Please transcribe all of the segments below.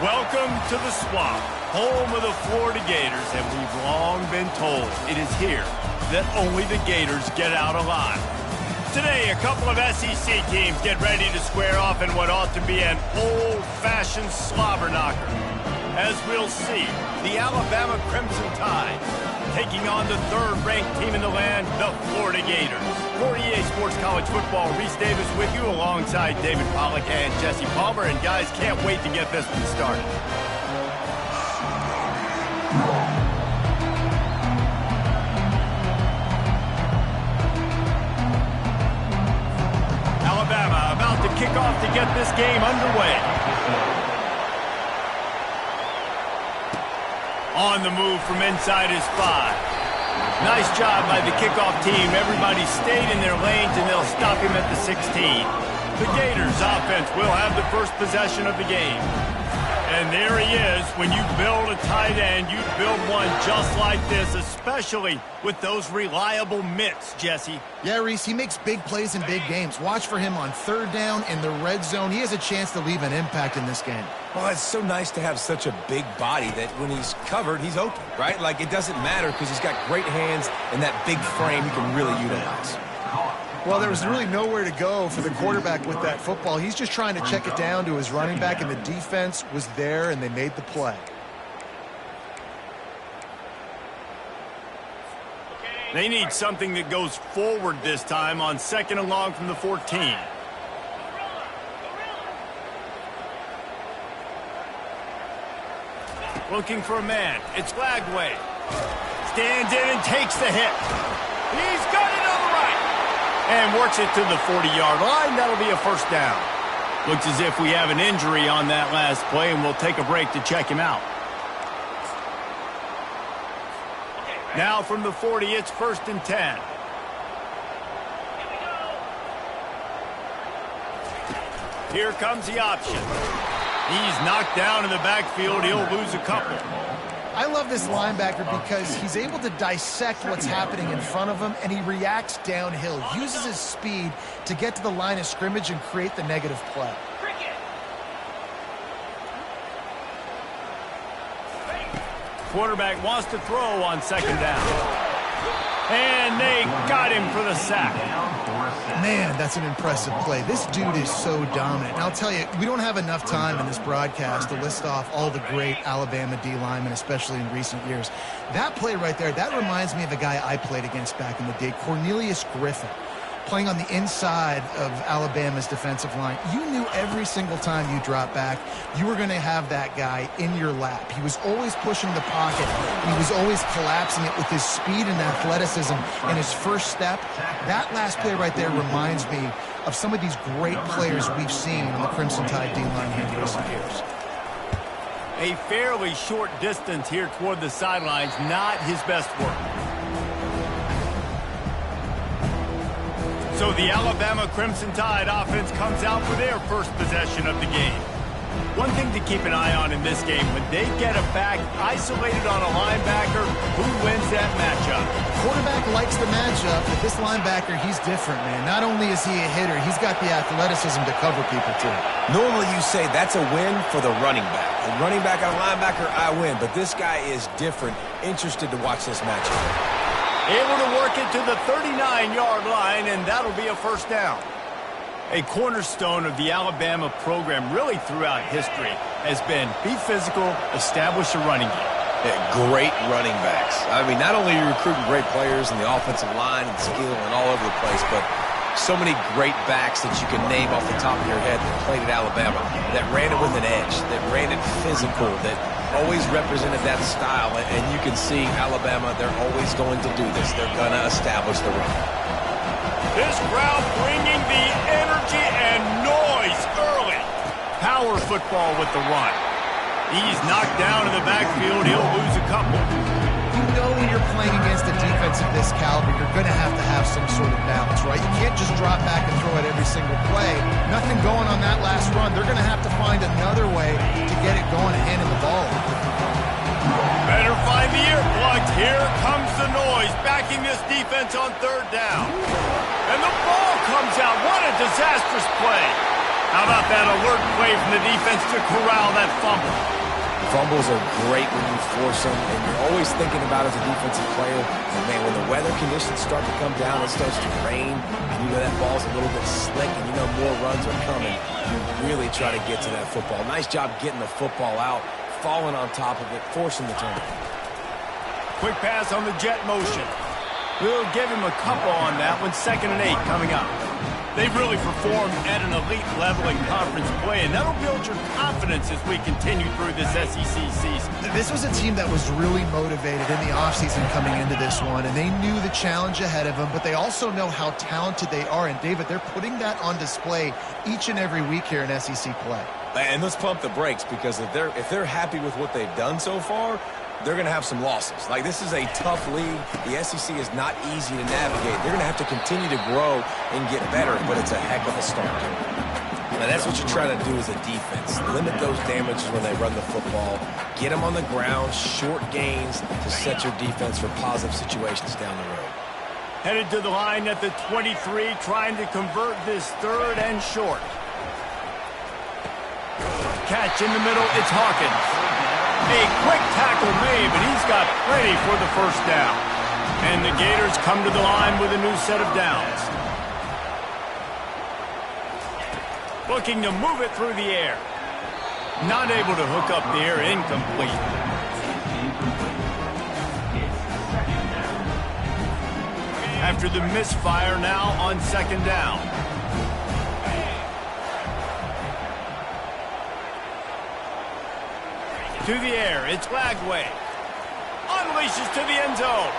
Welcome to the Swamp, home of the Florida Gators, and we've long been told it is here that only the Gators get out alive. Today, a couple of SEC teams get ready to square off in what ought to be an old-fashioned slobber knocker. As we'll see, the Alabama Crimson Tide taking on the third-ranked team in the land, the Florida Gators. For EA Sports College Football, Reese Davis with you alongside David Pollack and Jesse Palmer. And guys, can't wait to get this one started. Alabama about to kick off to get this game underway. On the move from inside his 5. Nice job by the kickoff team. Everybody stayed in their lanes, and they'll stop him at the 16. The Gators offense will have the first possession of the game. And there he is. When you build a tight end, you build one just like this, especially with those reliable mitts, Jesse. Yeah, Reese, he makes big plays in big games. Watch for him on third down in the red zone. He has a chance to leave an impact in this game. Well, it's so nice to have such a big body that when he's covered, he's open, right? Like, it doesn't matter because he's got great hands and that big frame he can really utilize. Well, there was really nowhere to go for the quarterback with that football. He's just trying to check it down to his running back, and the defense was there, and they made the play. They need something that goes forward this time on second and long from the 14. Looking for a man. It's Lagway. Stands in and takes the hit. He's got it on the right. And works it to the 40-yard line. That'll be a first down. Looks as if we have an injury on that last play, and we'll take a break to check him out. Now from the 40, it's 1st and 10. Here comes the option. He's knocked down in the backfield. He'll lose a couple. I love this linebacker because he's able to dissect what's happening in front of him, and he reacts downhill, uses his speed to get to the line of scrimmage and create the negative play. Quarterback wants to throw on second down. And they got him for the sack. Man, that's an impressive play. This dude is so dominant. And I'll tell you, we don't have enough time in this broadcast to list off all the great Alabama D linemen, especially in recent years. That play right there, that reminds me of a guy I played against back in the day, Cornelius Griffin, playing on the inside of Alabama's defensive line. You knew every single time you dropped back, you were going to have that guy in your lap. He was always pushing the pocket. He was always collapsing it with his speed and athleticism and his first step. That last play right there reminds me of some of these great players we've seen on the Crimson Tide D-line here in recent years. A fairly short distance here toward the sidelines, not his best work. So the Alabama Crimson Tide offense comes out for their first possession of the game. One thing to keep an eye on in this game, when they get a back isolated on a linebacker, who wins that matchup? Quarterback likes the matchup, but this linebacker, he's different, man. Not only is he a hitter, he's got the athleticism to cover people, too. Normally you say that's a win for the running back. A running back on a linebacker, I win. But this guy is different. Interested to watch this matchup. Able to work it to the 39-yard line, and that'll be a first down. A cornerstone of the Alabama program really throughout history has been be physical, establish a running game. Yeah, great running backs. I mean, not only are you recruiting great players in the offensive line and skill and all over the place, but so many great backs that you can name off the top of your head that played at Alabama, that ran it with an edge, that ran it physical, that always represented that style. And you can see Alabama, they're always going to do this. They're going to establish the run. This crowd bringing the energy and noise early. Power football with the run. He's knocked down in the backfield. He'll lose a couple. You know when you're playing against a defense of this caliber, you're going to have some sort of balance, right? You can't just drop back and throw it every single play. Nothing going on that last run. They're going to have to find another way to get it going and handing the ball. Better find the ear plugs. Here comes the noise, backing this defense on third down. And the ball comes out. What a disastrous play. How about that alert play from the defense to corral that fumble? Fumbles are great when you force them, and you're always thinking about as a defensive player, and man, when the weather conditions start to come down, it starts to rain, and you know that ball's a little bit slick, and you know more runs are coming, you really try to get to that football. Nice job getting the football out, falling on top of it, forcing the turnover. Quick pass on the jet motion. We'll give him a couple on that one. 2nd and 8 coming up. They've really performed at an elite level in conference play, and that'll build your confidence as we continue through this SEC season. This was a team that was really motivated in the offseason coming into this one, and they knew the challenge ahead of them, but they also know how talented they are. And, David, they're putting that on display each and every week here in SEC play. And let's pump the brakes, because if they're happy with what they've done so far, they're going to have some losses. Like, this is a tough league. The SEC is not easy to navigate. They're going to have to continue to grow and get better, but it's a heck of a start. Now, that's what you try to do as a defense. Limit those damages when they run the football. Get them on the ground, short gains to set your defense for positive situations down the road. Headed to the line at the 23, trying to convert this 3rd and short. Catch in the middle, it's Hawkins. A quick tackle made, but he's got plenty for the 1st down. And the Gators come to the line with a new set of downs. Looking to move it through the air. Not able to hook up the air, incomplete. After the misfire, now on 2nd down. To the air, it's Lagway. Unleashes to the end zone.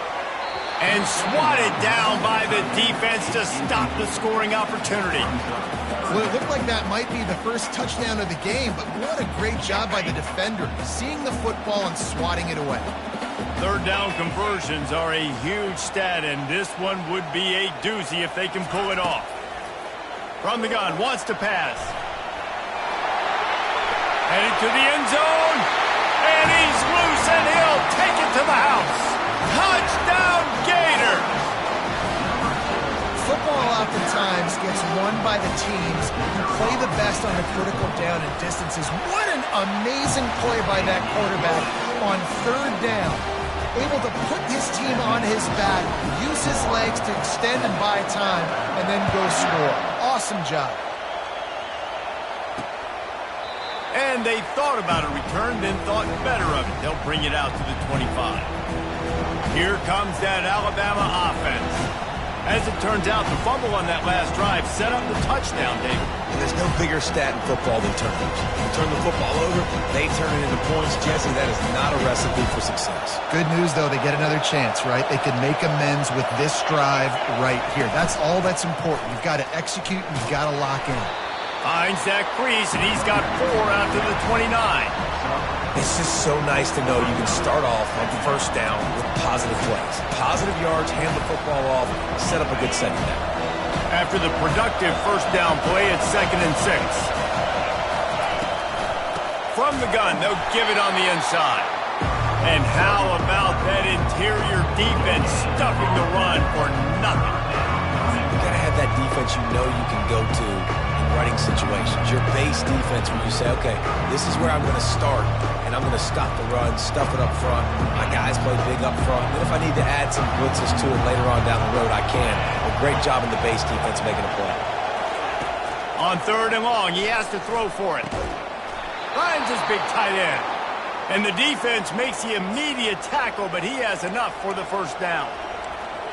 And swatted down by the defense to stop the scoring opportunity. Well, it looked like that might be the first touchdown of the game, but what a great job by the defender, seeing the football and swatting it away. 3rd down conversions are a huge stat, and this one would be a doozy if they can pull it off. From the gun, wants to pass. Headed to the end zone. And he's loose, and he'll take it to the house. Touchdown, Gators! Football oftentimes gets won by the teams who play the best on the critical down and distances. What an amazing play by that quarterback on 3rd down. Able to put his team on his back, use his legs to extend and buy time, and then go score. Awesome job. And they thought about a return, then thought better of it. They'll bring it out to the 25. Here comes that Alabama offense. As it turns out, the fumble on that last drive set up the touchdown, David. And there's no bigger stat in football than turnovers. You turn the football over, they turn it into points. Jesse, that is not a recipe for success. Good news, though, they get another chance, right? They can make amends with this drive right here. That's all that's important. You've got to execute, and you've got to lock in. Finds that crease, and he's got 4 out to the 29. It's just so nice to know you can start off on 1st down with positive plays. Positive yards, hand the football off, set up a good 2nd down. After the productive 1st down play, it's 2nd and 6. From the gun, they'll give it on the inside. And how about that interior defense stuffing the run for nothing? You got to have that defense you know you can go to in running situations. Your base defense where you say, okay, this is where I'm going to start, and I'm going to stop the run, stuff it up front. My guys play big up front. And if I need to add some blitzes to it later on down the road, I can. A great job in the base defense making a play. On 3rd and long, he has to throw for it. Finds his big tight end. And the defense makes the immediate tackle, but he has enough for the 1st down.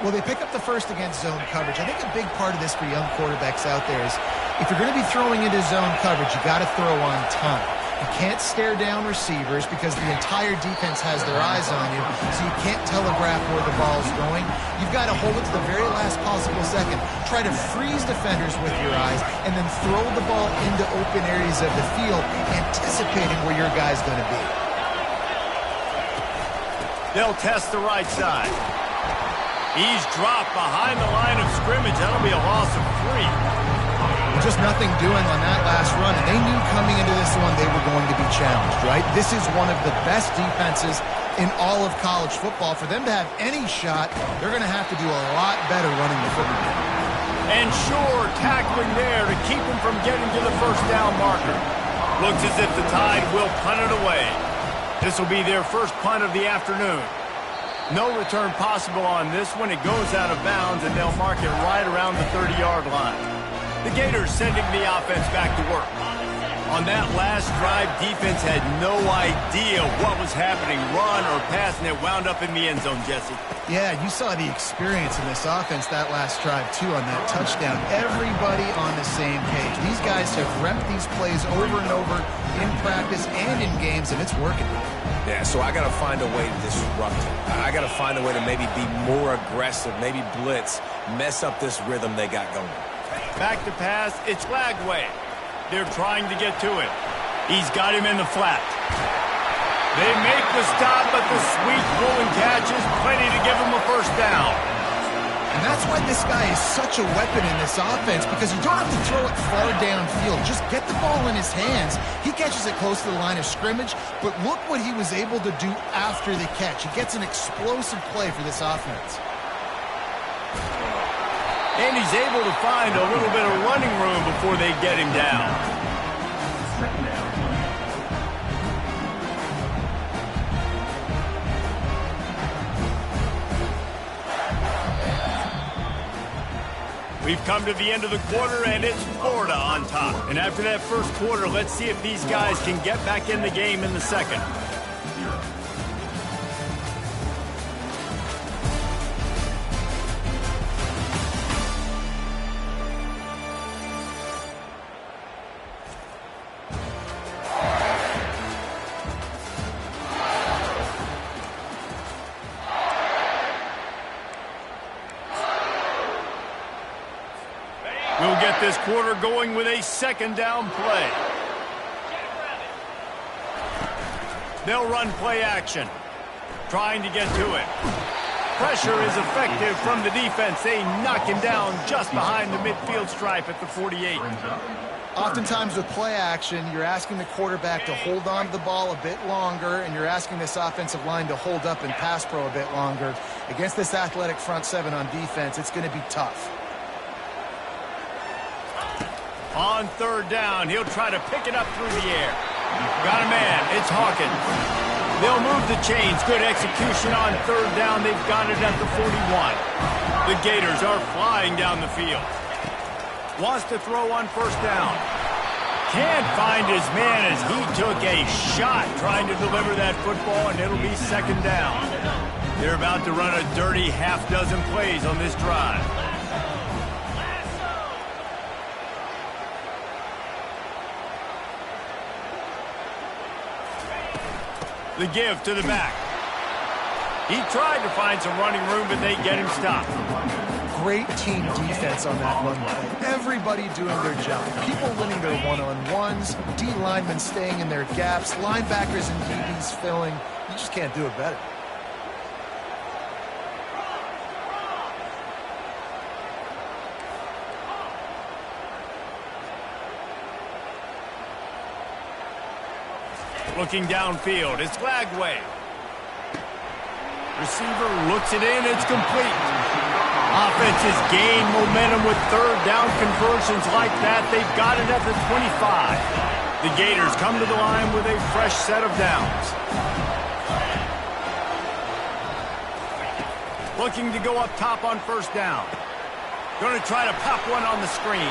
Well, they pick up the first against zone coverage. I think a big part of this for young quarterbacks out there is if you're going to be throwing into zone coverage, you got to throw on time. You can't stare down receivers because the entire defense has their eyes on you, so you can't telegraph where the ball's going. You've got to hold it to the very last possible second. Try to freeze defenders with your eyes, and then throw the ball into open areas of the field, anticipating where your guy's going to be. They'll test the right side. He's dropped behind the line of scrimmage. That'll be a loss of 3. Just nothing doing on that last run, and they knew coming into this one they were going to be challenged, right? This is one of the best defenses in all of college football. For them to have any shot, they're going to have to do a lot better running the football. And sure, tackling there to keep him from getting to the first down marker. Looks as if the Tide will punt it away. This will be their first punt of the afternoon. No return possible on this one. It goes out of bounds, and they'll mark it right around the 30-yard line. The Gators sending the offense back to work. On that last drive, defense had no idea what was happening, run or pass, and it wound up in the end zone, Jesse. Yeah, you saw the experience in this offense that last drive, too, on that touchdown. Everybody on the same page. These guys have repped these plays over and over in practice and in games, and it's working. Yeah, so I got to find a way to disrupt it. I got to find a way to maybe be more aggressive, maybe blitz, mess up this rhythm they got going. Back to pass, it's Lagway. They're trying to get to it. He's got him in the flat. They make the stop, but the sweet rolling catch is plenty to give him a first down. And that's why this guy is such a weapon in this offense, because you don't have to throw it far downfield. Just get the ball in his hands. He catches it close to the line of scrimmage, but look what he was able to do after the catch. He gets an explosive play for this offense. And he's able to find a little bit of running room before they get him down. We've come to the end of the quarter, and it's Florida on top. And after that first quarter, let's see if these guys can get back in the game in the second. We'll get this quarter going with a second down play. They'll run play action, trying to get to it. Pressure is effective from the defense. They knock him down just behind the midfield stripe at the 48. Oftentimes with play action, you're asking the quarterback to hold on to the ball a bit longer, and you're asking this offensive line to hold up and pass pro a bit longer. Against this athletic front seven on defense, it's going to be tough. On third down, he'll try to pick it up through the air. Got a man, it's Hawkins. They'll move the chains. Good execution on third down. They've got it at the 41. The Gators are flying down the field. Wants to throw on first down. Can't find his man as he took a shot trying to deliver that football, and it'll be second down. They're about to run a dirty half-dozen plays on this drive. The give to the back. He tried to find some running room, but they get him stopped. Great team defense on that run play. Everybody doing their job. People winning their one-on-ones, D linemen staying in their gaps, linebackers and DBs filling. You just can't do it better. Looking downfield, it's Lagway. Receiver looks it in, it's complete. Offense has gained momentum with third down conversions like that. They've got it at the 25. The Gators come to the line with a fresh set of downs. Looking to go up top on first down. Going to try to pop one on the screen.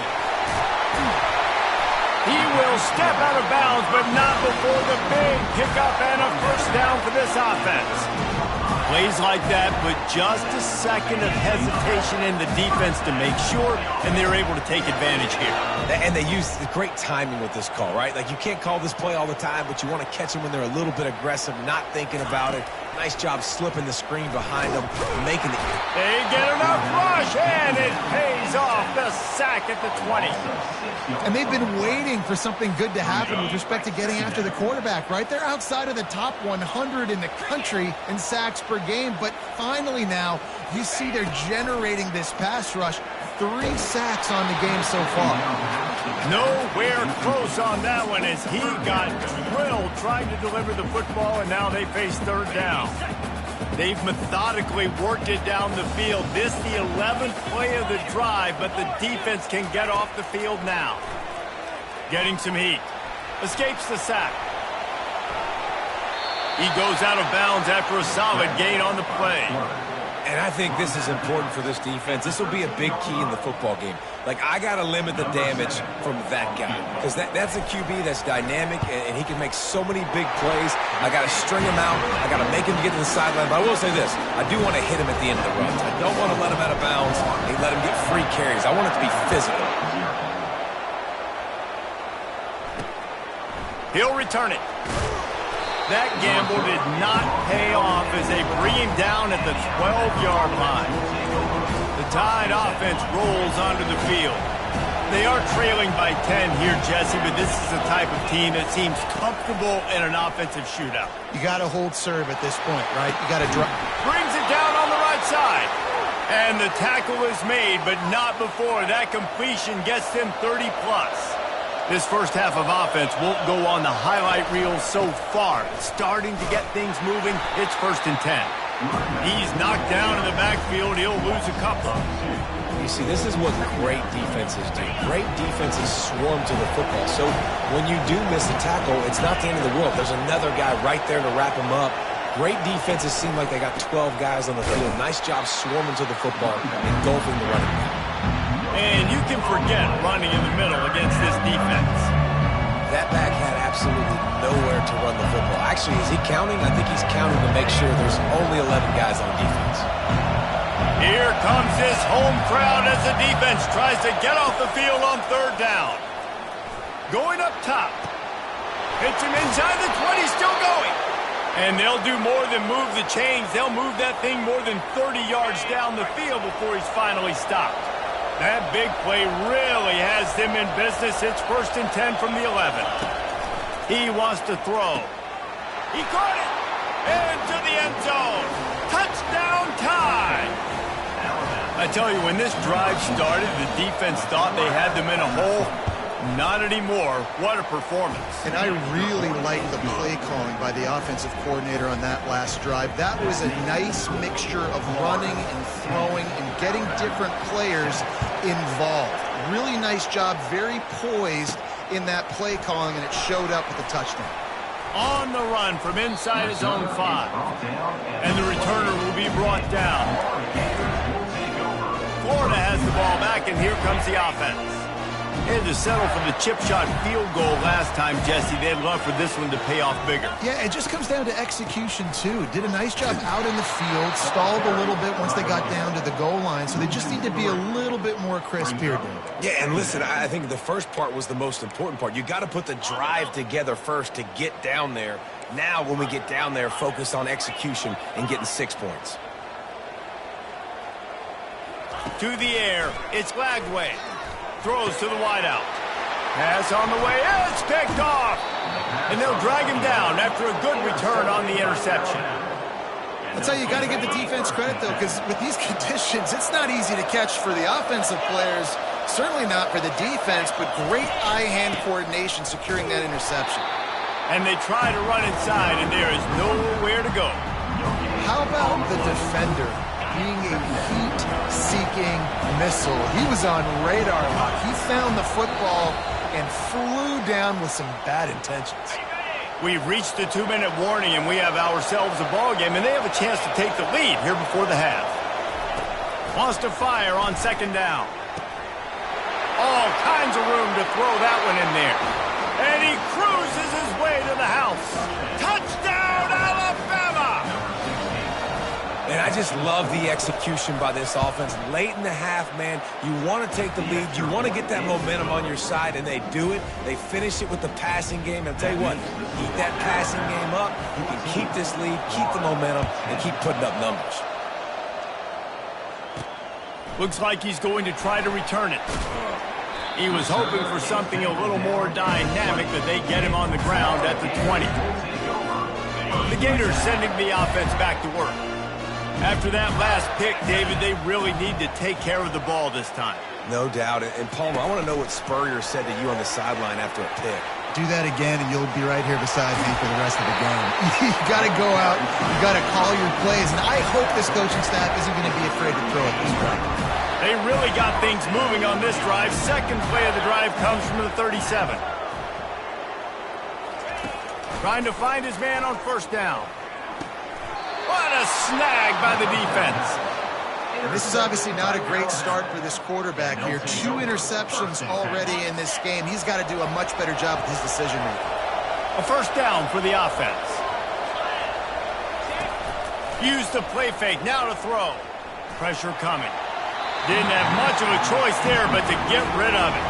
He will step out of bounds, but not before the big pickup and a first down for this offense. Plays like that, but just a second of hesitation in the defense to make sure, and they're able to take advantage here. And they use the great timing with this call, right? Like, you can't call this play all the time, but you want to catch them when they're a little bit aggressive, not thinking about it. Nice job slipping the screen behind them, making it. They get enough rush, and it pays off. The sack at the 20. And they've been waiting for something good to happen with respect to getting after the quarterback, right? They're outside of the top 100 in the country in sacks per game, but finally now you see they're generating this pass rush. 3 sacks on the game so far. Nowhere close on that one as he got drilled trying to deliver the football, and now they face third down. They've methodically worked it down the field. This the 11th play of the drive, but the defense can get off the field now. Getting some heat. Escapes the sack. He goes out of bounds after a solid gain on the play. And I think this is important for this defense. This will be a big key in the football game. Like, I got to limit the damage from that guy. Because that's a QB that's dynamic, and he can make so many big plays. I got to string him out. I got to make him get to the sideline. But I will say this. I do want to hit him at the end of the runs. I don't want to let him out of bounds and let him get free carries. I want it to be physical. He'll return it. That gamble did not pay off as they bring him down at the 12-yard line. The Tide offense rolls onto the field. They are trailing by 10 here, Jesse, but this is the type of team that seems comfortable in an offensive shootout. You got to hold serve at this point, right? You got to drop. Brings it down on the right side. And the tackle is made, but not before that completion gets them 30-plus. This first half of offense won't go on the highlight reel so far. It's starting to get things moving. It's 1st and 10. He's knocked down in the backfield. He'll lose a couple. You see, this is what great defenses do. Great defenses swarm to the football. So when you do miss a tackle, it's not the end of the world. There's another guy right there to wrap him up. Great defenses seem like they got 12 guys on the field. Nice job swarming to the football, engulfing the running back. And you can forget running in the middle against this defense. That back had absolutely nowhere to run the football. Actually, is he counting? I think he's counting to make sure there's only 11 guys on defense. Here comes this home crowd as the defense tries to get off the field on 3rd down. Going up top. Hits him inside the 20, still going. And they'll do more than move the chains. They'll move that thing more than 30 yards down the field before he's finally stopped. That big play really has them in business. It's 1st and 10 from the 11. He wants to throw. He caught it. Into the end zone. Touchdown Tide. I tell you, when this drive started, the defense thought they had them in a hole. Not anymore. What a performance. And I really like the play calling by the offensive coordinator on that last drive. That was a nice mixture of running and throwing and getting different players involved. Really nice job, very poised in that play calling, and it showed up with the touchdown. On the run from inside his own 5. And the returner will be brought down. Florida has the ball back, and here comes the offense. They had to settle for the chip shot field goal last time, Jesse. They'd love for this one to pay off bigger. Yeah, it just comes down to execution, too. Did a nice job out in the field, stalled a little bit once they got down to the goal line, so they just need to be a little bit more crisp here, David. Yeah, and listen, I think the first part was the most important part. You got to put the drive together first to get down there. Now, when we get down there, focus on execution and getting 6 points. To the air, it's Lagway. Throws to the wideout. Pass on the way. It's picked off. And they'll drag him down after a good return on the interception. I'll tell you, you got to give the defense credit, though, because with these conditions, it's not easy to catch for the offensive players. Certainly not for the defense, but great eye-hand coordination securing that interception. And they try to run inside, and there is nowhere to go. How about the defender being a heat-seeking missile? He was on radar lock. He found the football and flew down with some bad intentions. We've reached the 2-minute warning, and we have ourselves a ball game, and they have a chance to take the lead here before the half. Wants to fire on 2nd down. All kinds of room to throw that one in there. And he cruises his way to the house. Touchdown, Alabama! And I just love the execution by this offense. Late in the half, man, you want to take the lead. You want to get that momentum on your side, and they do it. They finish it with the passing game. And I'll tell you what, keep that passing game up. You can keep this lead, keep the momentum, and keep putting up numbers. Looks like he's going to try to return it. He was hoping for something a little more dynamic, but they get him on the ground at the 20. The Gators sending the offense back to work. After that last pick, David, they really need to take care of the ball this time. No doubt. And Palmer, I want to know what Spurrier said to you on the sideline after a pick. Do that again, and you'll be right here beside me for the rest of the game. You got to go out. You got to call your plays, and I hope this coaching staff isn't going to be afraid to throw at this point. They really got things moving on this drive. Second play of the drive comes from the 37. Trying to find his man on first down. What a snag by the defense. And this is obviously not a great start for this quarterback here. 2 interceptions already in this game. He's got to do a much better job with his decision-making. A first down for the offense. Use the play fake. Now to throw. Pressure coming. Didn't have much of a choice there, but to get rid of it.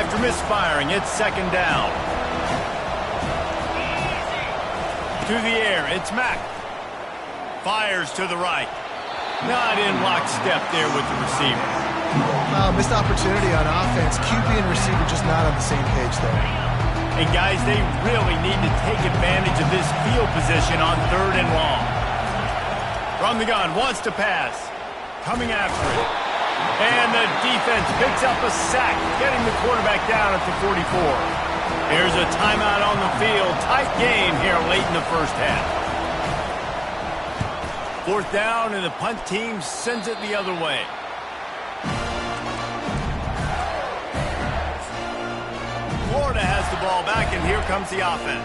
After misfiring, it's second down. To the air, it's Mack. Fires to the right. Not in lockstep there with the receiver. Missed opportunity on offense. QB and receiver just not on the same page there. And guys, they really need to take advantage of this field position on 3rd and long. From the gun, wants to pass. Coming after it. And the defense picks up a sack, getting the quarterback down at the 44. There's a timeout on the field. Tight game here late in the first half. 4th down, and the punt team sends it the other way. Florida has the ball back, and here comes the offense.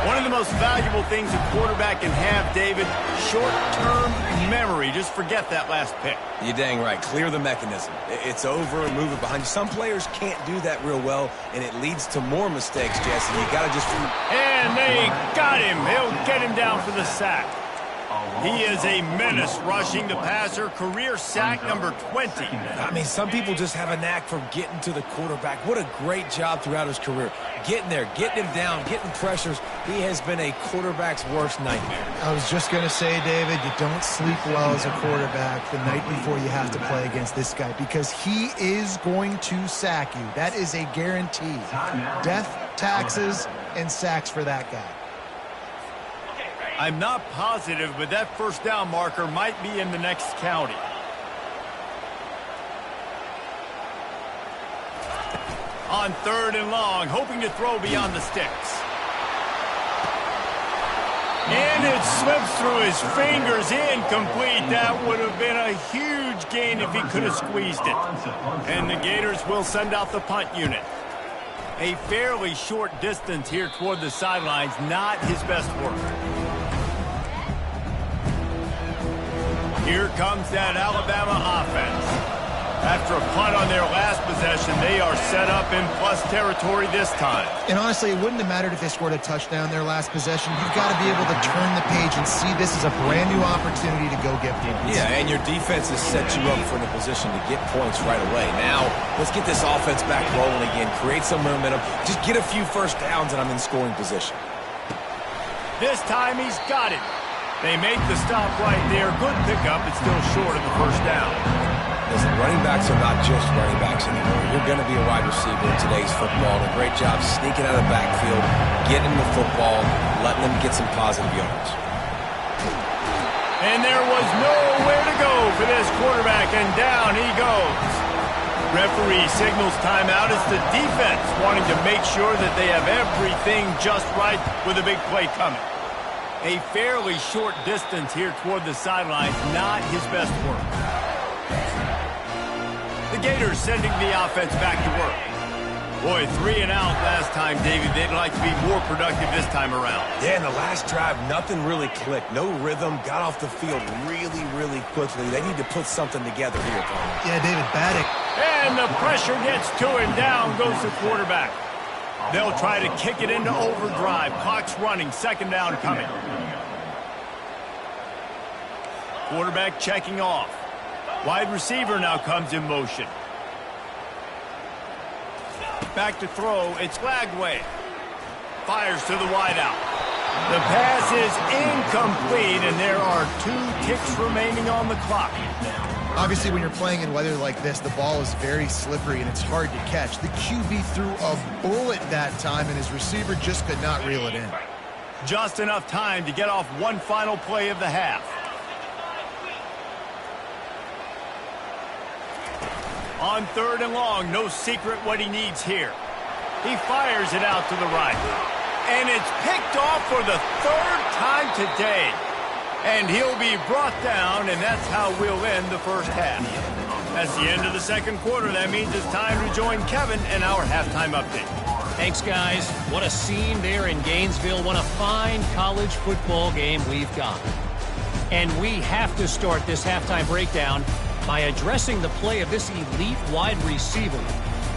One of the most valuable things a quarterback can have, David, short-term memory. Just forget that last pick. You're dang right. Clear the mechanism. It's over, move it behind you. Some players can't do that real well, and it leads to more mistakes, Jesse. You got to just... And they got him. He'll get him down for the sack. He is a menace rushing the passer. Career sack number 20. I mean, some people just have a knack for getting to the quarterback. What a great job throughout his career. Getting there, getting him down, getting pressures. He has been a quarterback's worst nightmare. I was just going to say, David, you don't sleep well as a quarterback the night before you have to play against this guy because he is going to sack you. That is a guarantee. Death, taxes, and sacks for that guy. I'm not positive, but that first down marker might be in the next county. On 3rd and long, hoping to throw beyond the sticks. And it slips through his fingers, incomplete. That would have been a huge gain if he could have squeezed it. And the Gators will send out the punt unit. A fairly short distance here toward the sidelines, not his best work. Here comes that Alabama offense. After a punt on their last possession, they are set up in plus territory this time. And honestly, it wouldn't have mattered if they scored a touchdown their last possession. You've got to be able to turn the page and see this as a brand new opportunity to go get points. Yeah, and your defense has set you up for the position to get points right away. Now, let's get this offense back rolling again, create some momentum, just get a few first downs, and I'm in scoring position. This time he's got it. They make the stop right there. Good pickup. It's still short of the first down. Listen, running backs are not just running backs anymore. You're going to be a wide receiver in today's football. And a great job sneaking out of the backfield, getting the football, letting them get some positive yards. And there was nowhere to go for this quarterback, and down he goes. Referee signals timeout. It's the defense wanting to make sure that they have everything just right with a big play coming. A fairly short distance here toward the sidelines, not his best work. The Gators sending the offense back to work. Boy, 3 and out last time, David. They'd like to be more productive this time around. Yeah, in the last drive, nothing really clicked. No rhythm, got off the field really, really quickly. They need to put something together here, Palmer. Yeah, David, Baddick. And the pressure gets to him. Down goes the quarterback. They'll try to kick it into overdrive. Clock's running. Second down coming. Quarterback checking off. Wide receiver now comes in motion. Back to throw. It's Lagway. Fires to the wideout. The pass is incomplete, and there are 2 ticks remaining on the clock. Obviously, when you're playing in weather like this, the ball is very slippery and it's hard to catch. The QB threw a bullet that time, and his receiver just could not reel it in. Just enough time to get off one final play of the half. On 3rd and long, no secret what he needs here. He fires it out to the right. And it's picked off for the 3rd time today. And he'll be brought down, and that's how we'll end the first half. That's the end of the 2nd quarter. That means it's time to join Kevin in our halftime update. Thanks, guys. What a scene there in Gainesville. What a fine college football game we've got. And we have to start this halftime breakdown by addressing the play of this elite wide receiver.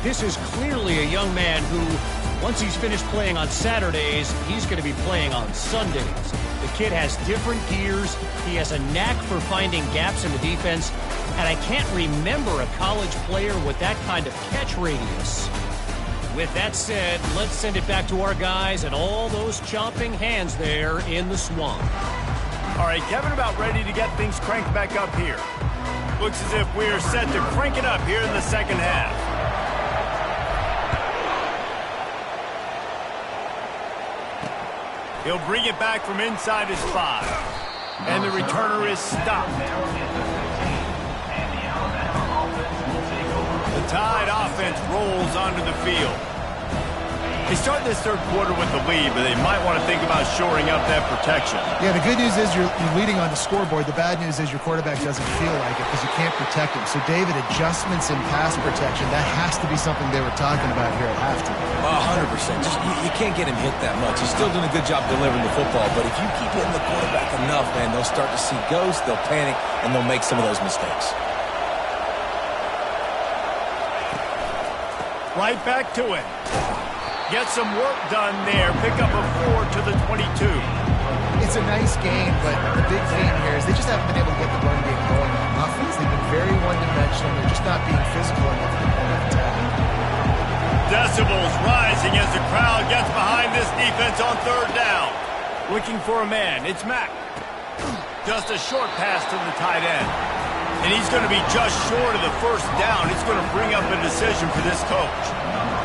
This is clearly a young man who, once he's finished playing on Saturdays, he's going to be playing on Sundays. The kid has different gears. He has a knack for finding gaps in the defense. And I can't remember a college player with that kind of catch radius. With that said, let's send it back to our guys and all those chomping hands there in the swamp. All right, Kevin, about ready to get things cranked back up here. Looks as if we are set to crank it up here in the 2nd half. He'll bring it back from inside his 5. And the returner is stopped. The Tide offense rolls onto the field. They start this 3rd quarter with the lead, but they might want to think about shoring up that protection. Yeah, the good news is you're leading on the scoreboard. The bad news is your quarterback doesn't feel like it because you can't protect him. So, David, adjustments in pass protection, that has to be something they were talking about here at halftime. 100%. Just, you can't get him hit that much. He's still doing a good job delivering the football, but if you keep hitting the quarterback enough, man, they'll start to see ghosts, they'll panic, and they'll make some of those mistakes. Right back to it. Get some work done there. Pick up a 4 to the 22. It's a nice game, but the big theme here is they just haven't been able to get the run game going on offense. They've been very one-dimensional. They're just not being physical enough to the point of attack. Decibels rising as the crowd gets behind this defense on 3rd down. Looking for a man. It's Mack. Just a short pass to the tight end. And he's going to be just short of the 1st down. It's going to bring up a decision for this coach.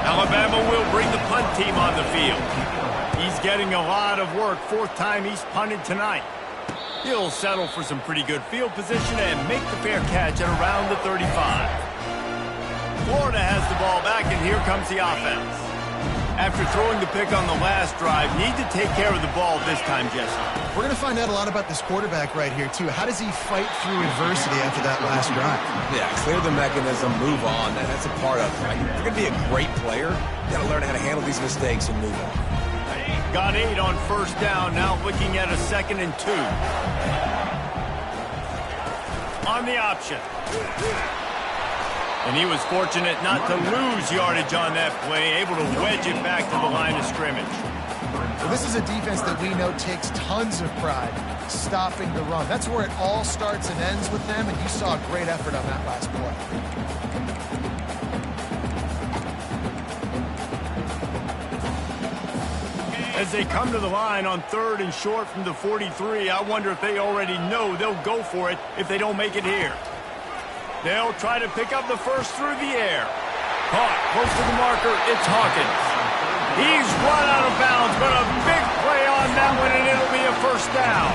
Alabama will bring the punt team on the field. He's getting a lot of work. 4th time he's punted tonight. He'll settle for some pretty good field position and make the fair catch at around the 35. Florida has the ball back, and here comes the offense. After throwing the pick on the last drive, need to take care of the ball this time, Jesse. We're going to find out a lot about this quarterback right here, too. How does he fight through adversity after that last drive? Yeah, clear the mechanism, move on. That's a part of it, right? If you're going to be a great player, you got to learn how to handle these mistakes and move on. Got 8 on 1st down, now looking at a 2nd and 2. On the option. And he was fortunate not to lose yardage on that play, able to wedge it back to the line of scrimmage. Well, this is a defense that we know takes tons of pride stopping the run. That's where it all starts and ends with them, and you saw a great effort on that last play. As they come to the line on 3rd and short from the 43, I wonder if they already know they'll go for it if they don't make it here. They'll try to pick up the 1st through the air. Caught close to the marker, it's Hawkins. He's run out of bounds, but a big play on that one, and it'll be a 1st down.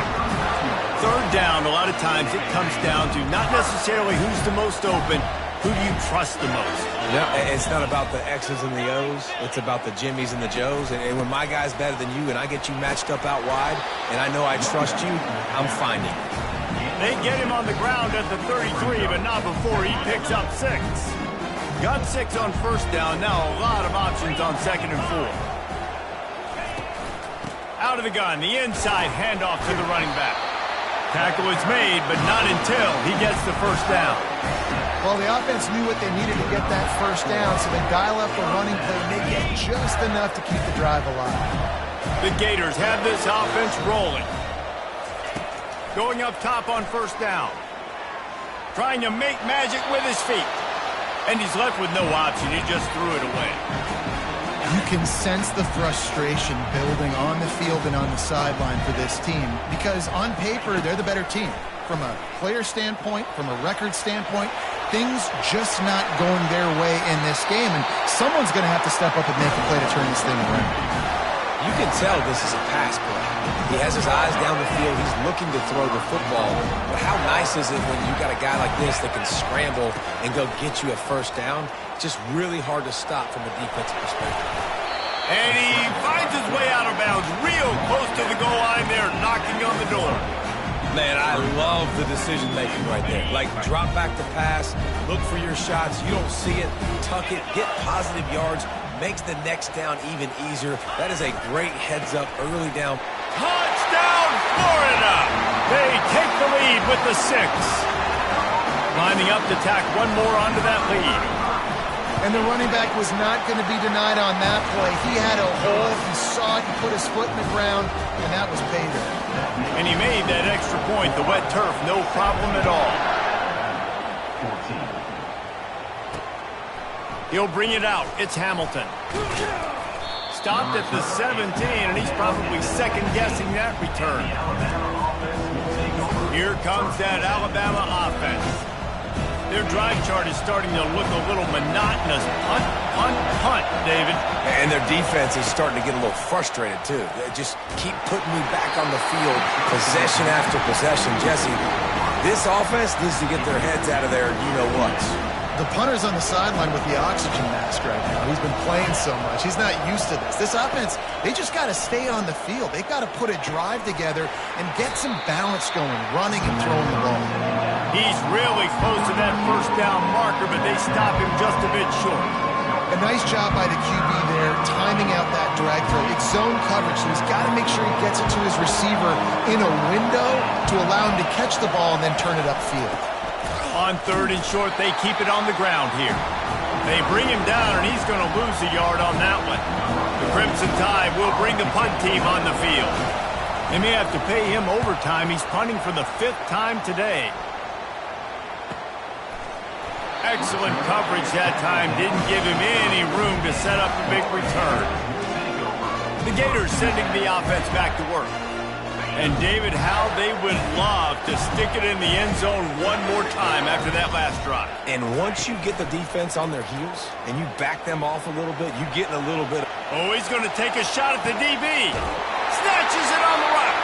3rd down, a lot of times it comes down to not necessarily who's the most open, who do you trust the most? Yeah, it's not about the X's and the O's. It's about the Jimmys and the Joes. And when my guy's better than you and I get you matched up out wide, and I know I trust you, I'm finding you. They get him on the ground at the 33, but not before he picks up 6. Got 6 on 1st down. Now a lot of options on 2nd and 4. Out of the gun, the inside handoff to the running back. Tackle is made, but not until he gets the 1st down. Well, the offense knew what they needed to get that 1st down, so they dial up the running play, and they get just enough to keep the drive alive. The Gators have this offense rolling. Going up top on 1st down. Trying to make magic with his feet. And he's left with no option. He just threw it away. You can sense the frustration building on the field and on the sideline for this team because on paper, they're the better team. From a player standpoint, from a record standpoint, things just not going their way in this game. And someone's going to have to step up and make a play to turn this thing around. You can tell this is a pass play. He has his eyes down the field. He's looking to throw the football. But how nice is it when you got a guy like this that can scramble and go get you a first down? It's just really hard to stop from a defensive perspective. And he finds his way out of bounds real close to the goal line there, knocking on the door. Man, I love the decision-making right there. Like, drop back the pass, look for your shots. You don't see it, tuck it, get positive yards, makes the next down even easier. That is a great heads-up early down. Touchdown, Florida! They take the lead with the 6. Lining up to tack one more onto that lead. And the running back was not going to be denied on that play. He had a hole, he saw it, he put his foot in the ground, and that was payback. And he made that extra point, the wet turf, no problem at all. He'll bring it out. It's Hamilton. Stopped at the 17, and he's probably second-guessing that return. Here comes that Alabama offense. Their drive chart is starting to look a little monotonous. Punt, punt, punt, David. And their defense is starting to get a little frustrated, too. They just keep putting me back on the field, possession after possession. Jesse, this offense needs to get their heads out of there, you-know-what. The punter's on the sideline with the oxygen mask right now. He's been playing so much. He's not used to this. This offense, they just got to stay on the field. They've got to put a drive together and get some balance going, running and throwing the ball. He's really close to that first down marker, but they stop him just a bit short. A nice job by the QB there, timing out that drag throw. It's zone coverage, so he's got to make sure he gets it to his receiver in a window to allow him to catch the ball and then turn it upfield. On 3rd and short, they keep it on the ground here. They bring him down, and he's going to lose a yard on that one. The Crimson Tide will bring the punt team on the field. They may have to pay him overtime. He's punting for the 5th time today. Excellent coverage that time. Didn't give him any room to set up a big return. The Gators sending the offense back to work. And David, how they would love to stick it in the end zone one more time after that last drive. And once you get the defense on their heels and you back them off a little bit, you get in a little bit. Oh, he's going to take a shot at the DB. Snatches it on the right.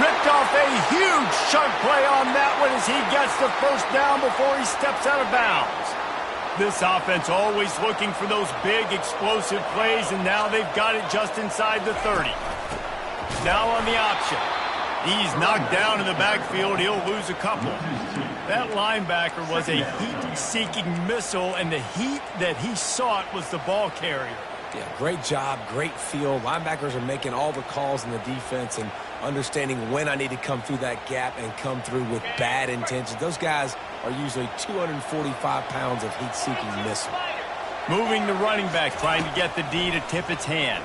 Ripped off a huge chunk play on that one as he gets the first down before he steps out of bounds. This offense always looking for those big explosive plays, and now they've got it just inside the 30. Now on the option. He's knocked down in the backfield. He'll lose a couple. That linebacker was a heat-seeking missile, and the heat that he sought was the ball carrier. Yeah, great job, great feel. Linebackers are making all the calls in the defense and understanding when I need to come through that gap and come through with bad intentions. Those guys are usually 245 pounds of heat-seeking missile. Moving the running back, trying to get the D to tip its hand.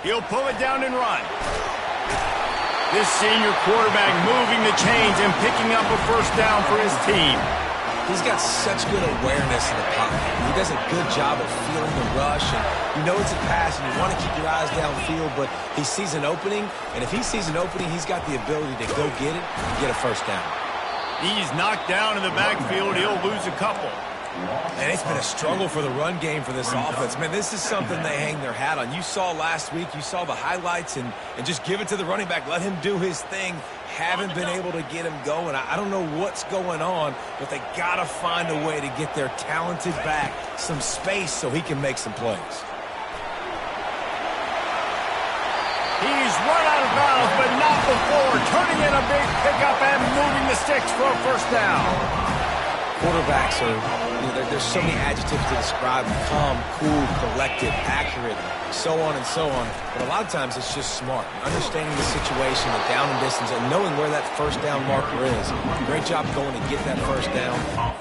He'll pull it down and run. This senior quarterback moving the chains and picking up a first down for his team. He's got such good awareness in the pocket. He does a good job of feeling the rush, and you know it's a pass, and you want to keep your eyes downfield, but he sees an opening, and if he sees an opening, he's got the ability to go get it and get a first down. He's knocked down in the backfield. He'll lose a couple. And it's been a struggle for the run game for this offense. Man, this is something they hang their hat on. You saw last week, you saw the highlights, and just give it to the running back. Let him do his thing. Haven't been able to get him going. I don't know what's going on, but they got to find a way to get their talented back some space so he can make some plays. He's run out of bounds, but not before. Turning in a big pickup and moving the sticks for a first down. Quarterbacks are, there's so many adjectives to describe them. Calm, cool, collected, accurate, so on and so on. But a lot of times it's just smart. Understanding the situation, the down and distance, and knowing where that first down marker is. Great job going to get that first down.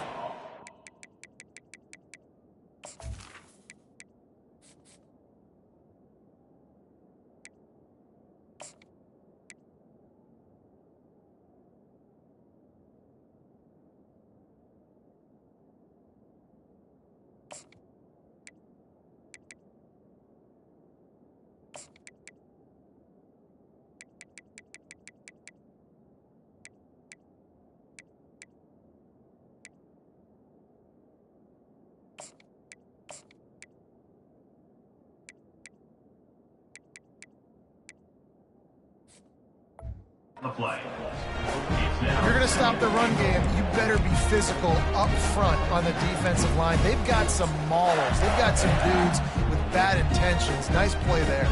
If you're going to stop the run game, you better be physical up front on the defensive line. They've got some maulers. They've got some dudes with bad intentions. Nice play there.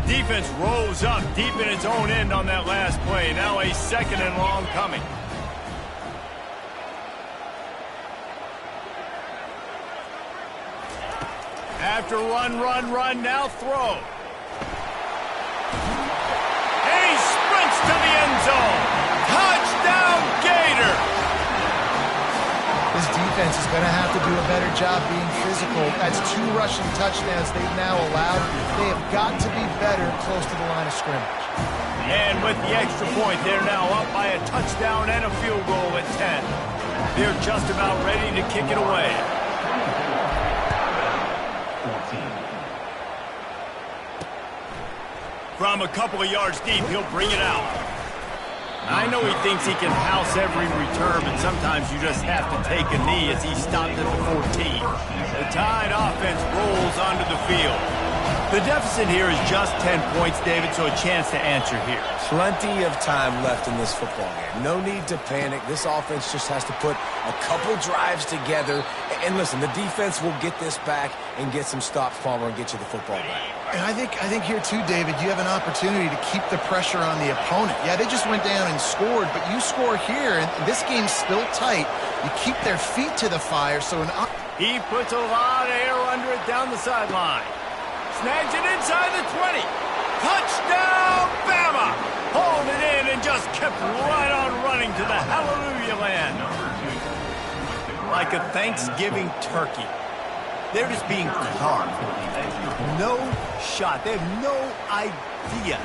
Defense rolls up deep in its own end on that last play. Now a 2nd and long coming. After run, now throw. And he sprints to the end zone. Touchdown, Gator! This defense is going to have to do a better job being physical. That's 2 rushing touchdowns they've now allowed. They have got to be better close to the line of scrimmage. And with the extra point, they're now up by a touchdown and a field goal at 10. They're just about ready to kick it away. From a couple of yards deep, he'll bring it out. I know he thinks he can house every return, but sometimes you just have to take a knee as he stopped at the 14. The Tide offense rolls onto the field. The deficit here is just 10 points, David, so a chance to answer here. Plenty of time left in this football game. No need to panic. This offense just has to put a couple drives together. And listen, the defense will get this back and get some stops, Palmer, and get you the football back. And I think here too, David, you have an opportunity to keep the pressure on the opponent. Yeah, they just went down and scored, but you score here, and this game's still tight. You keep their feet to the fire, so he puts a lot of air under it down the sideline. Snags it inside the 20. Touchdown, Bama! Hauled it in and just kept right on running to the hallelujah land. Like a Thanksgiving turkey. They're just being carved. No shot. They have no idea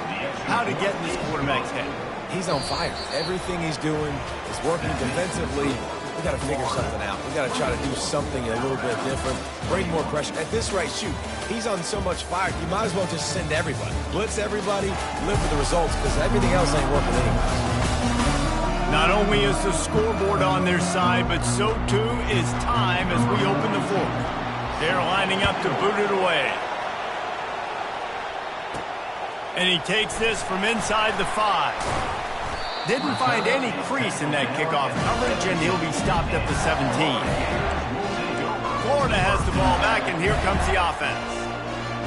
how to get in this quarterback's head. He's on fire. Everything he's doing is working defensively. We got to figure something out. We got to try to do something a little bit different. Bring more pressure. At this rate, shoot, he's on so much fire, you might as well just send everybody. Blitz everybody, live with the results, because everything else ain't working anyway. Not only is the scoreboard on their side, but so too is time as we open the fourth. They're lining up to boot it away. And he takes this from inside the 5. Didn't find any crease in that kickoff coverage, and he'll be stopped at the 17. Florida has the ball back, and here comes the offense.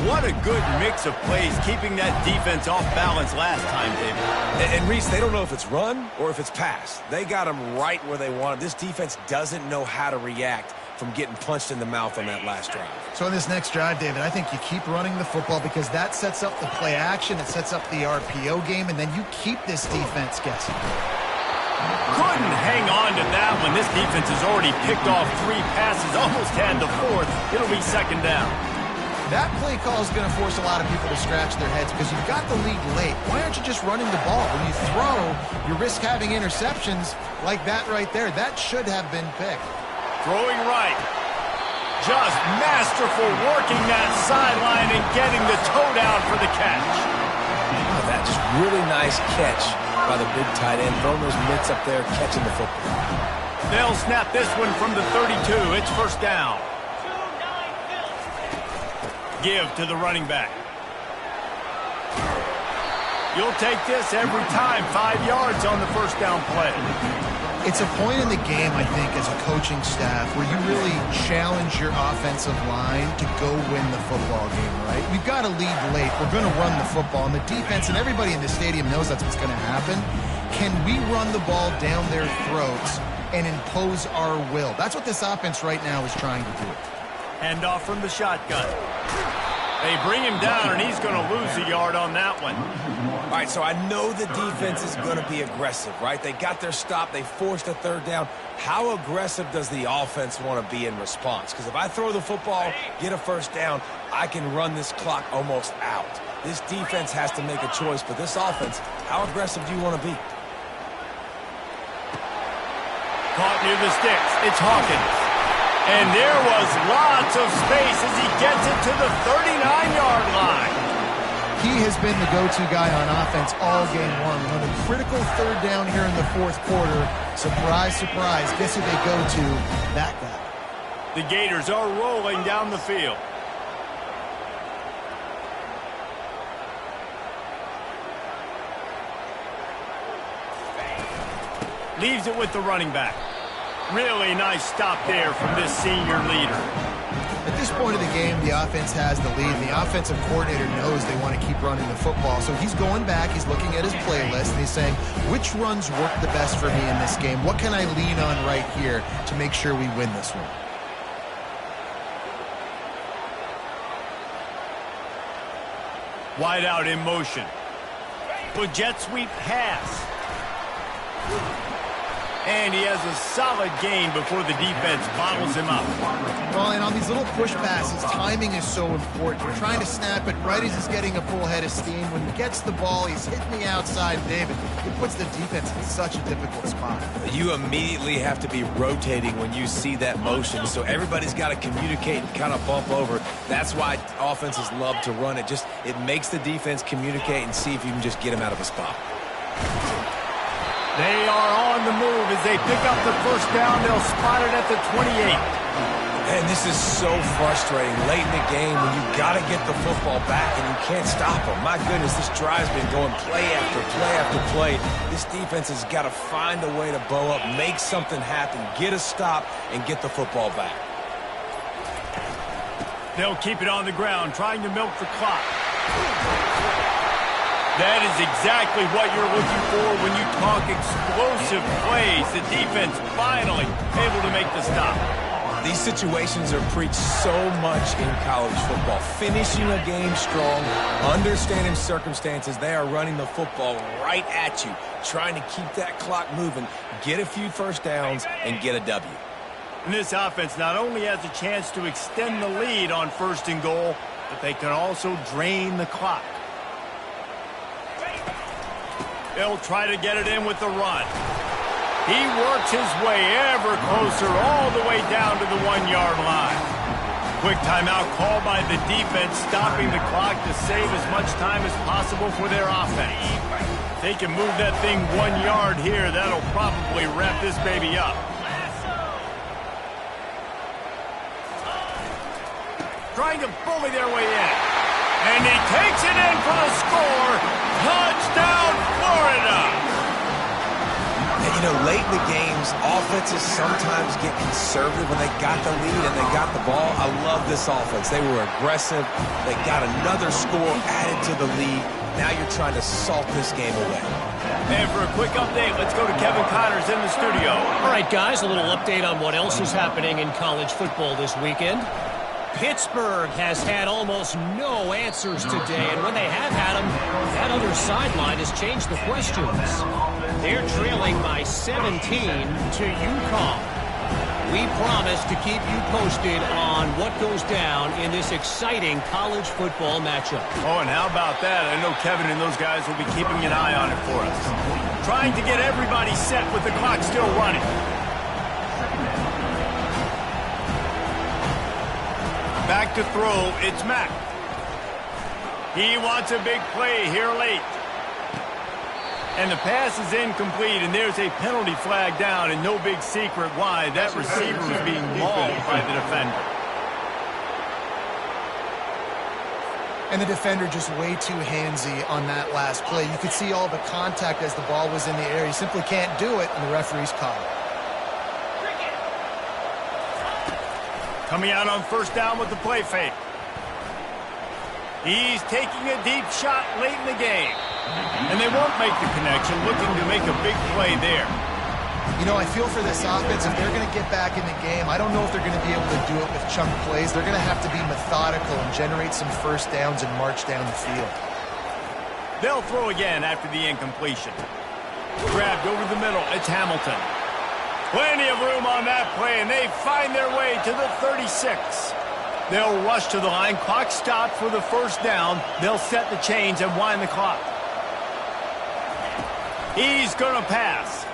What a good mix of plays, keeping that defense off balance last time, David. And Reese, they don't know if it's run or if it's pass. They got them right where they want them. This defense doesn't know how to react from getting punched in the mouth on that last drive. So in this next drive, David, I think you keep running the football because that sets up the play action, it sets up the RPO game, and then you keep this defense guessing. Couldn't hang on to that one. This defense has already picked off 3 passes, almost had the 4th. It'll be 2nd down. That play call is going to force a lot of people to scratch their heads because you've got the lead late. Why aren't you just running the ball? When you throw, you risk having interceptions like that right there. That should have been picked. Throwing right. Just masterful working that sideline and getting the toe down for the catch. Oh, that just really nice catch by the big tight end. Throwing those mitts up there, catching the football. They'll snap this one from the 32. It's 1st down. Give to the running back. You'll take this every time. 5 yards on the 1st down play. It's a point in the game, I think, as a coaching staff where you really challenge your offensive line to go win the football game, right? We've got to lead late. We're going to run the football, and the defense and everybody in the stadium knows that's what's going to happen. Can we run the ball down their throats and impose our will? That's what this offense right now is trying to do. Hand off from the shotgun. They bring him down, and he's going to lose a yard on that one. All right, so I know the defense is going to be aggressive, right? They got their stop. They forced a 3rd down. How aggressive does the offense want to be in response? Because if I throw the football, get a 1st down, I can run this clock almost out. This defense has to make a choice, but this offense, how aggressive do you want to be? Caught near the sticks. It's Hawkins. And there was lots of space as he gets it to the 39-yard line. He has been the go-to guy on offense all game long. On a critical 3rd down here in the 4th quarter, surprise, surprise, guess who they go to? That guy. The Gators are rolling down the field. Leaves it with the running back. Really nice stop there from this senior leader. At this point of the game, the offense has the lead. The offensive coordinator knows they want to keep running the football. So he's going back, he's looking at his playlist, and he's saying, which runs work the best for me in this game? What can I lean on right here to make sure we win this one? Wide out in motion. With jet sweep pass. And he has a solid gain before the defense bottles him up. Well, and on these little push passes, timing is so important. You're trying to snap it right as he's getting a full head of steam. When he gets the ball, he's hitting the outside, David. It puts the defense in such a difficult spot. You immediately have to be rotating when you see that motion, so everybody's got to communicate and kind of bump over. That's why offenses love to run it. It makes the defense communicate and see if you can just get him out of a spot. They are on the move as they pick up the first down. They'll spot it at the 28. And this is so frustrating late in the game when you got to get the football back and you can't stop them. My goodness, this drive's been going play after play after play. This defense has got to find a way to bow up, make something happen, get a stop, and get the football back. They'll keep it on the ground, trying to milk the clock. That is exactly what you're looking for when you talk explosive plays. The defense finally able to make the stop. These situations are preached so much in college football. Finishing a game strong, understanding circumstances. They are running the football right at you, trying to keep that clock moving, get a few first downs, and get a W. And this offense not only has a chance to extend the lead on 1st and goal, but they can also drain the clock. They'll try to get it in with the run. He works his way ever closer all the way down to the 1-yard line. Quick timeout called by the defense, stopping the clock to save as much time as possible for their offense. If they can move that thing 1 yard here, that'll probably wrap this baby up. Trying to bully their way in. And he takes it in for the score. Touchdown, Florida! And, you know, late in the games, offenses sometimes get conservative when they got the lead and they got the ball. I love this offense. They were aggressive. They got another score added to the lead. Now you're trying to salt this game away. And for a quick update, let's go to Kevin Connors in the studio. All right, guys, a little update on what else is happening in college football this weekend. Pittsburgh has had almost no answers today, and when they have had them, that other sideline has changed the questions. They're trailing by 17 to UConn. We promise to keep you posted on what goes down in this exciting college football matchup. Oh, and how about that? I know Kevin and those guys will be keeping an eye on it for us. Trying to get everybody set with the clock still running. Back to throw, it's Mack. He wants a big play here late. And the pass is incomplete, and there's a penalty flag down, and no big secret why. That receiver was being mauled by the defender. And the defender just way too handsy on that last play. You could see all the contact as the ball was in the air. He simply can't do it, and the referee's caught it. Coming out on 1st down with the play fake. He's taking a deep shot late in the game. And they won't make the connection, looking to make a big play there. You know, I feel for this offense, if they're going to get back in the game, I don't know if they're going to be able to do it with chunk plays. They're going to have to be methodical and generate some first downs and march down the field. They'll throw again after the incompletion. Grabbed over the middle. It's Hamilton. Plenty of room on that play, and they find their way to the 36. They'll rush to the line. Clock stopped for the 1st down. They'll set the chains and wind the clock. He's going to pass.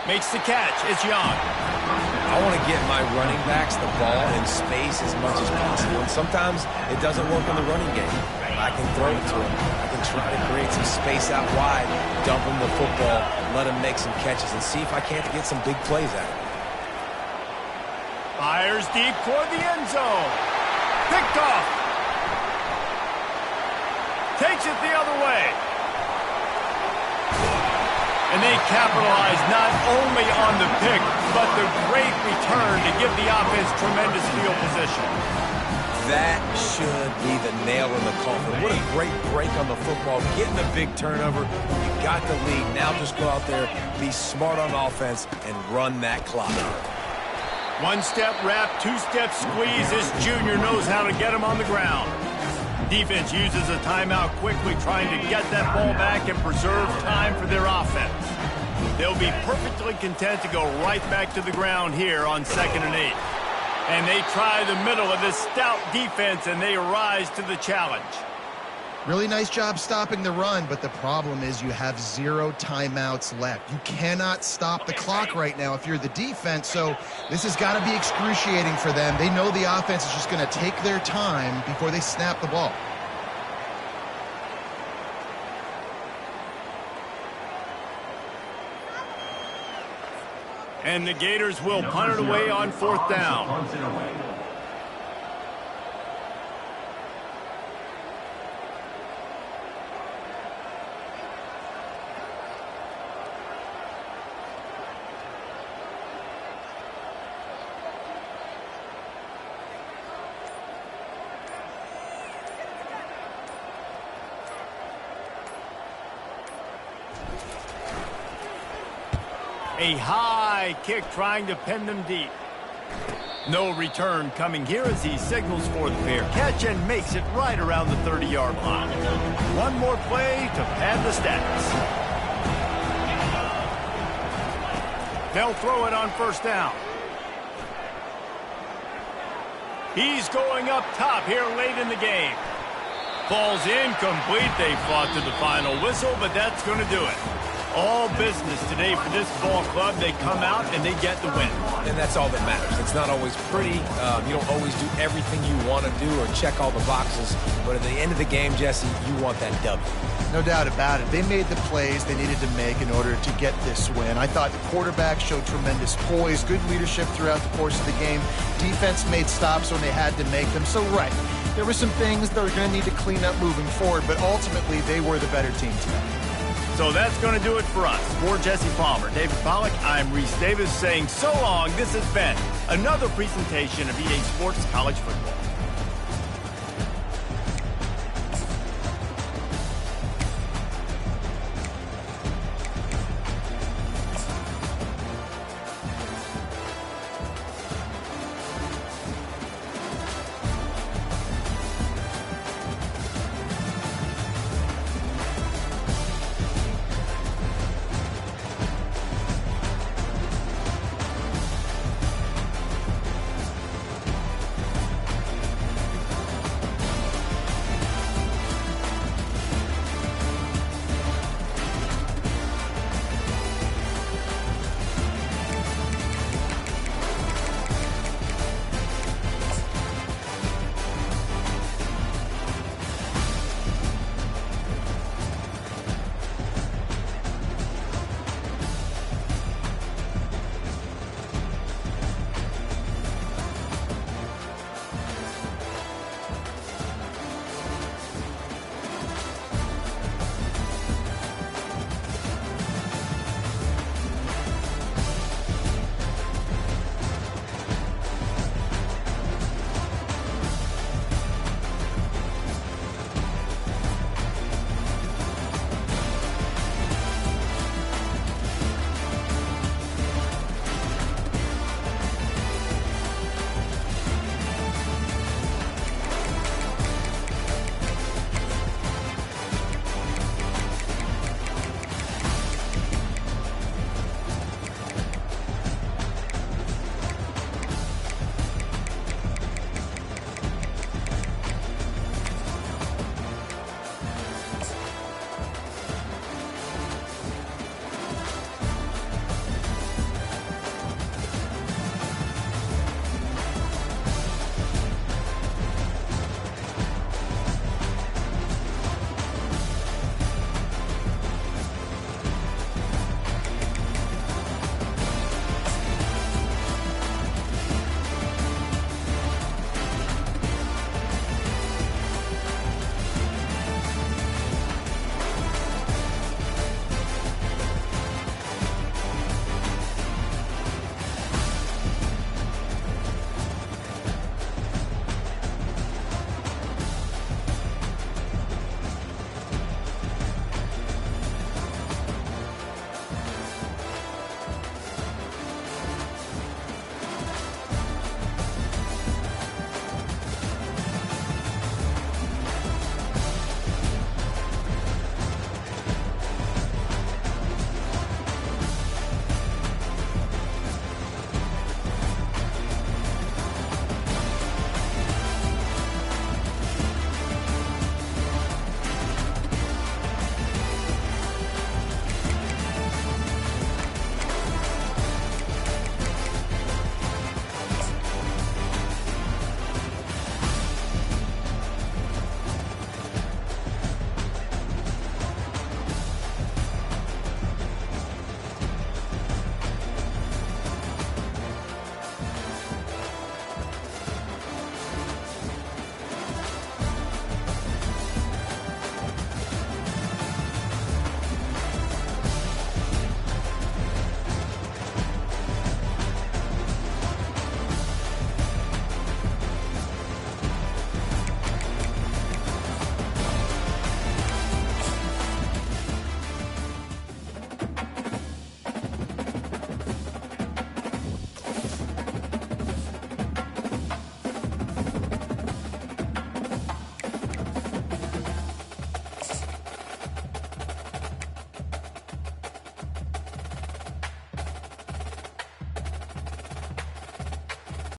Makes the catch. It's Young. I want to get my running backs the ball in space as much as possible. And sometimes it doesn't work in the running game. I can throw it to him. I can try to create some space out wide, dump him the football, let him make some catches, and see if I can't get some big plays out of it. Fires deep toward the end zone. Picked off. Takes it the other way. And they capitalize not only on the pick, but the great return to give the offense tremendous field position. That should be the nail in the coffin. What a great break on the football. Getting the big turnover. You got the lead. Now just go out there, be smart on offense, and run that clock. One-step wrap, two-step squeeze. This junior knows how to get him on the ground. Defense uses a timeout quickly, trying to get that ball back and preserve time for their offense. They'll be perfectly content to go right back to the ground here on 2nd and 8. And they try the middle of this stout defense, and they rise to the challenge. Really nice job stopping the run, but the problem is you have 0 timeouts left. You cannot stop the clock right now if you're the defense, so this has got to be excruciating for them. They know the offense is just going to take their time before they snap the ball. And the Gators will punt it away on 4th down. A high kick trying to pin them deep. No return coming here as he signals for the fair catch and makes it right around the 30-yard line. One more play to pad the stats. They'll throw it on 1st down. He's going up top here late in the game. Falls incomplete. They fought to the final whistle, but that's going to do it. All business today for this ball club. They come out and they get the win. And that's all that matters. It's not always pretty. You don't always do everything you want to do or check all the boxes. But at the end of the game, Jesse, you want that W. No doubt about it. They made the plays they needed to make in order to get this win. I thought the quarterback showed tremendous poise, good leadership throughout the course of the game. Defense made stops when they had to make them. So, right, there were some things that were going to need to clean up moving forward, but ultimately they were the better team today. So that's going to do it for us. For Jesse Palmer, David Pollack, I'm Reese Davis saying so long. This has been another presentation of EA Sports College Football.